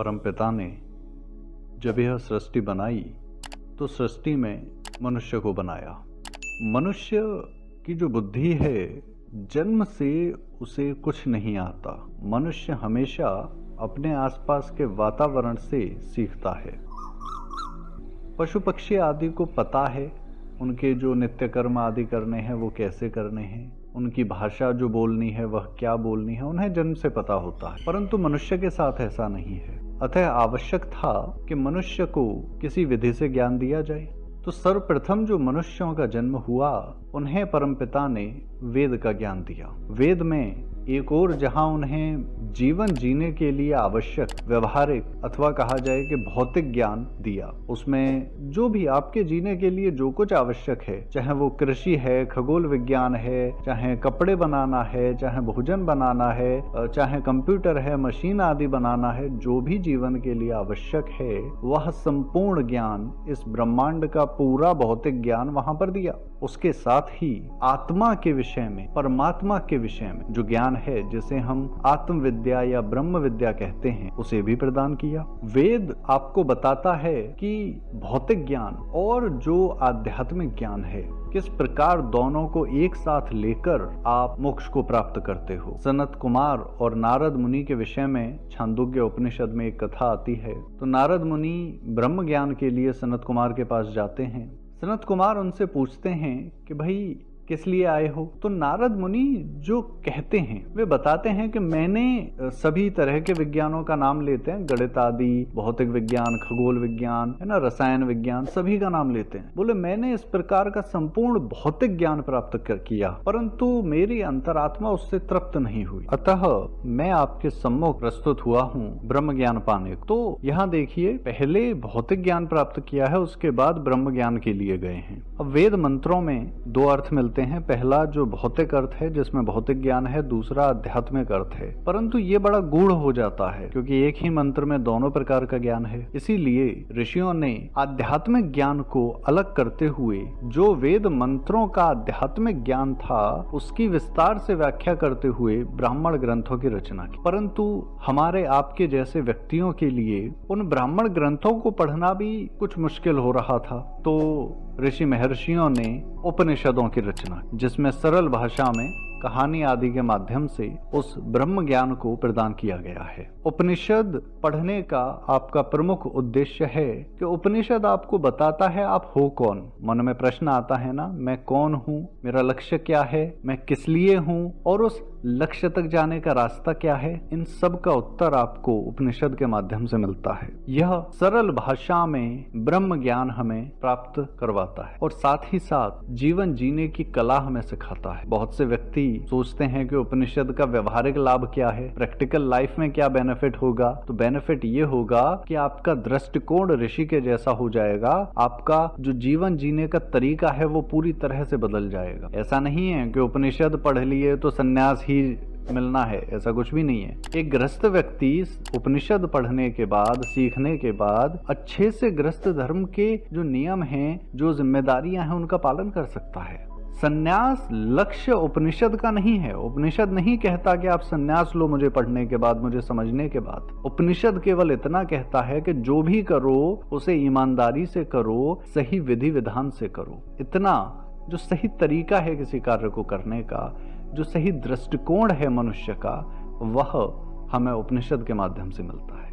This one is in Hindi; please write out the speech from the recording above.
परमपिता ने जब यह सृष्टि बनाई तो सृष्टि में मनुष्य को बनाया। मनुष्य की जो बुद्धि है, जन्म से उसे कुछ नहीं आता। मनुष्य हमेशा अपने आसपास के वातावरण से सीखता है। पशु पक्षी आदि को पता है उनके जो नित्य कर्म आदि करने हैं वो कैसे करने हैं, उनकी भाषा जो बोलनी है वह क्या बोलनी है, उन्हें जन्म से पता होता है। परंतु मनुष्य के साथ ऐसा नहीं है। अतः आवश्यक था कि मनुष्य को किसी विधि से ज्ञान दिया जाए। तो सर्वप्रथम जो मनुष्यों का जन्म हुआ उन्हें परमपिता ने वेद का ज्ञान दिया। वेद में एक और जहां उन्हें जीवन जीने के लिए आवश्यक व्यवहारिक अथवा कहा जाए कि भौतिक ज्ञान दिया, उसमें जो भी आपके जीने के लिए जो कुछ आवश्यक है, चाहे वो कृषि है, खगोल विज्ञान है, चाहे कपड़े बनाना है, चाहे भोजन बनाना है, चाहे कंप्यूटर है, मशीन आदि बनाना है, जो भी जीवन के लिए आवश्यक है वह संपूर्ण ज्ञान, इस ब्रह्मांड का पूरा भौतिक ज्ञान वहां पर दिया। उसके साथ ही आत्मा के विषय में, परमात्मा के विषय में जो ज्ञान है, जिसे हम आत्म विद्या या ब्रह्म विद्या कहते हैं, उसे भी प्रदान किया। वेद आपको बताता है कि भौतिक ज्ञान और जो आध्यात्मिक ज्ञान है, किस प्रकार दोनों को एक साथ लेकर आप मोक्ष को प्राप्त करते हो। सनत कुमार और नारद मुनि के विषय में छांदोग्य उपनिषद में एक कथा आती है। तो नारद मुनि ब्रह्म ज्ञान के लिए सनत कुमार के पास जाते हैं। सनत कुमार उनसे पूछते हैं कि भाई किस लिए आए हो। तो नारद मुनि जो कहते हैं वे बताते हैं कि मैंने सभी तरह के विज्ञानों का नाम लेते हैं, गणित आदि, भौतिक विज्ञान, खगोल विज्ञान है ना, रसायन विज्ञान, सभी का नाम लेते हैं। बोले मैंने इस प्रकार का संपूर्ण भौतिक ज्ञान प्राप्त किया, परंतु मेरी अंतरात्मा उससे तृप्त नहीं हुई, अतः मैं आपके सम्मुख प्रस्तुत हुआ हूँ ब्रह्म ज्ञान पाने। तो यहाँ देखिए, पहले भौतिक ज्ञान प्राप्त किया है, उसके बाद ब्रह्म ज्ञान के लिए गए हैं। अब वेद मंत्रों में दो अर्थ मिलते हैं। पहला जो भौतिक अर्थ है जिसमें भौतिक ज्ञान है, दूसरा आध्यात्मिक अर्थ है। परंतु ये बड़ा गूढ़ हो जाता है क्योंकि एक ही मंत्र में दोनों प्रकार का ज्ञान है। इसीलिए ऋषियों ने आध्यात्मिक ज्ञान को अलग करते हुए जो वेद मंत्रों का आध्यात्मिक ज्ञान था उसकी विस्तार से व्याख्या करते हुए ब्राह्मण ग्रंथों की रचना की। परंतु हमारे आपके जैसे व्यक्तियों के लिए उन ब्राह्मण ग्रंथों को पढ़ना भी कुछ मुश्किल हो रहा था। तो ऋषि महर्षियों ने उपनिषदों की रचना, जिसमें सरल भाषा में कहानी आदि के माध्यम से उस ब्रह्म ज्ञान को प्रदान किया गया है। उपनिषद पढ़ने का आपका प्रमुख उद्देश्य है कि उपनिषद आपको बताता है आप हो कौन। मन में प्रश्न आता है ना, मैं कौन हूँ, मेरा लक्ष्य क्या है, मैं किस लिए हूँ और उस लक्ष्य तक जाने का रास्ता क्या है। इन सब का उत्तर आपको उपनिषद के माध्यम से मिलता है। यह सरल भाषा में ब्रह्म ज्ञान हमें प्राप्त करवाता है और साथ ही साथ जीवन जीने की कला हमें सिखाता है। बहुत से व्यक्ति सोचते हैं कि उपनिषद का व्यवहारिक लाभ क्या है, प्रैक्टिकल लाइफ में क्या बेनिफिट होगा। तो बेनिफिट ये होगा कि आपका दृष्टिकोण ऋषि के जैसा हो जाएगा, आपका जो जीवन जीने का तरीका है वो पूरी तरह से बदल जाएगा। ऐसा नहीं है कि उपनिषद पढ़ लिए तो सन्यास ही मिलना है, ऐसा कुछ भी नहीं है। एक गृहस्थ व्यक्ति उपनिषद पढ़ने के बाद, सीखने के बाद अच्छे से गृहस्थ धर्म के जो नियम हैं, जो जिम्मेदारियां हैं, उनका पालन कर सकता है। सन्यास लक्ष्य उपनिषद का नहीं है। उपनिषद नहीं कहता कि आप सन्यास लो मुझे पढ़ने के बाद, मुझे समझने के बाद। उपनिषद केवल इतना कहता है कि जो भी करो उसे ईमानदारी से करो, सही विधि विधान से करो। इतना जो सही तरीका है किसी कार्य को करने का, जो सही दृष्टिकोण है मनुष्य का, वह हमें उपनिषद के माध्यम से मिलता है।